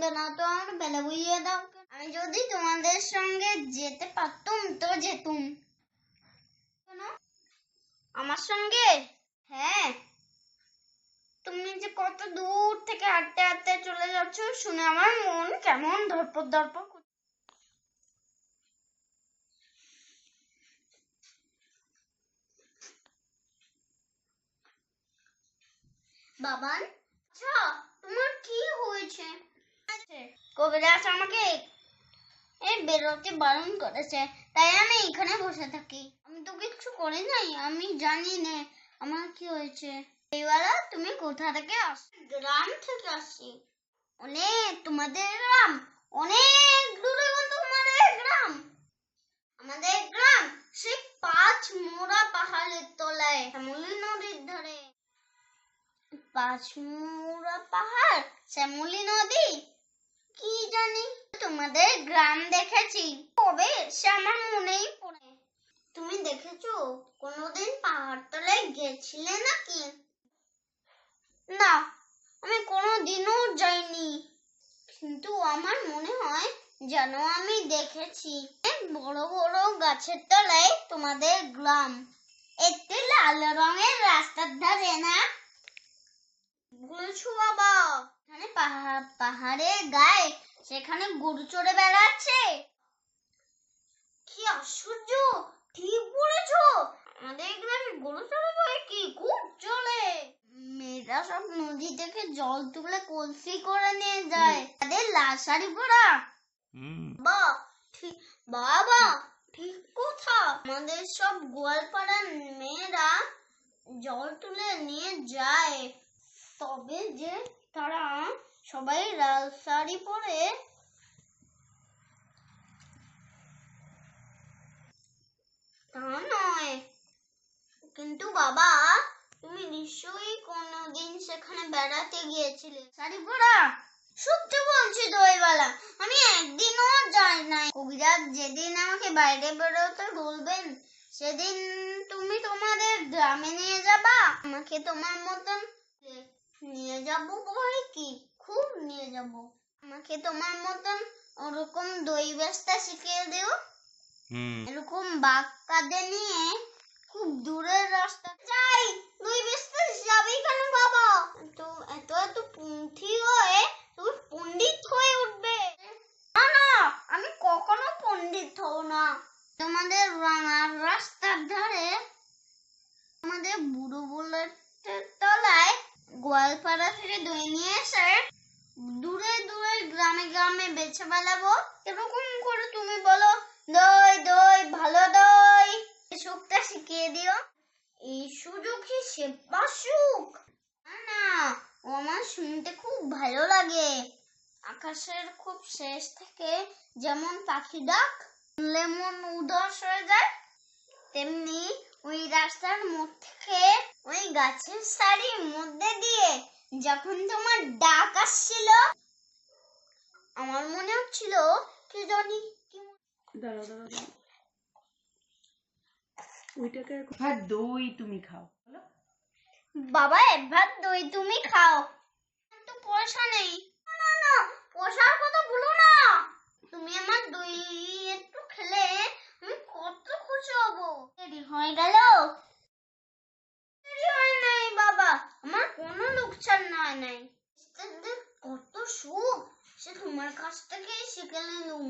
শুনবে না তো আমার বেলা বুঝিয়ে দাও। আমি যদি তোমাদের সঙ্গে যেতে পারতুম তো যেতুম। আমার সঙ্গে? হ্যাঁ। তুমি যে কত দূর থেকে হাঁটতে হাঁটতে চলে যাচ্ছ শুনে আমার মন কেমন ধরপড় ধরপড় করছে। বাবান, আচ্ছা তোমার কি হয়েছে? কবিরাজ আমাকে বেরোতে বারণ করেছে, তাই আমি এখানে বসে থাকি। আমি তো কিছু করি নাই, আমি জানি না আমার কি হয়েছে। এইবেলা তুমি কোথা থেকে আসছো? গ্রাম থেকে আসছি। অনেক তোমাদের গ্রাম? অনেক দূরে তোমাদের গ্রাম? আমাদের গ্রাম সেই 5 মোড়া পাহাড়ের তলায় শ্যামলী নদীর ধারে। 5 মোড়া পাহাড়, শ্যামলী নদী, কি জানি। তোমাদের গ্রাম দেখেছি, কবে সে আমার মনেই পড়ে। তুমি দেখেছো কোনোদিন পাহাড় তলায় গেছিলে নাকি? না, আমি কোনোদিনও যাইনি, কিন্তু আমার মনে হয় যেন আমি দেখেছি। বড় বড় গাছের তলায় তোমাদের গ্রাম, একটি লাল রঙের রাস্তার ধারে না? বলছো বাবা, এখানে পাহাড়ের গায়ে সেখানে গরু চড়ে বেড়াচ্ছে। কি আশ্চর্য, ঠিক বলেছো। আমাদের গ্রামে গরু চড়ে বেড়ায় কি? খুব চলে। মেয়েরা সব নদী থেকে জল তুলে কলসি করে নিয়ে যায়, তাদের লাল শাড়ি পরা। বাবা ঠিক কথা। আমাদের সব গোয়ালপাড়ার মেয়েরা জল তুলে নিয়ে যায়, তবে যে তারা সবাই লাল শাড়ি পরে। তা নয়, কিন্তু বাবা তুমি নিশ্চয়ই কোনোদিন সেখানে বেড়াতে গিয়েছিলে শাড়ি পরা। সত্যি বলছি দইওয়ালা, আমি একদিনও যাই নাই। কবিরাজ যেদিন আমাকে বাইরে বেরোতে বলবেন সেদিন তুমি তোমাদের গ্রামে নিয়ে যাবা আমাকে। তোমার মতন নিয়ে যাব বই কি, খুব নিয়ে যাব। আমাকে তোমার মতন ওরকম দই বেচতে শিখিয়ে দিও। এরকম বাঘ কাঁধে নিয়ে খুব দূরের রাস্তা যাই। দই বেচতে যাবি কেন বাবা? তো এত এত পুঁথি হয়ে তুমি পণ্ডিত হয়ে উঠবে। না না, আমি কখনো পণ্ডিত হব না। তোমাদের রাস্তার ধারে আমাদের বুড়ো বুলেটের তলায় গোয়ালপাড়া থেকে দই নিয়ে এসে দূরে দূরে গ্রামে গ্রামে বেছে বেড়াবো। এরকম করে তুমি বলো দই দই ভালো দই, সুখটা শিখিয়ে দিও। এই সুযোগ কি সেবা সুখ? না না, ও আমার শুনতে খুব ভালো লাগে। আকাশের খুব শেষ থেকে যেমন পাখি ডাক শুনলে মন উদাস হয়ে যায়, তেমনি ওই রাস্তার মোড় থেকে ওই গাছের সারির মধ্যে দিয়ে যখন তোমার ডাক আসছিল আমার মনে হচ্ছিল কি জানি কি। দাঁড়াও দাঁড়াও দাঁড়াও, ওইটাকে ভাত দই তুমি খাও। বাবা এক ভাত দই তুমি খাও। তো পয়সা নেই। না না, পয়সার কথা বলো না। তুমি আমার দই একটু খেলে আমি কত খুশি হব। দেরি হয়ে গেল। দেরি হয় নাই বাবা, আমার কোনো লোকসান নয় নাই। কত সুখ সে তোমার কাছ থেকেই শিখে নিলাম।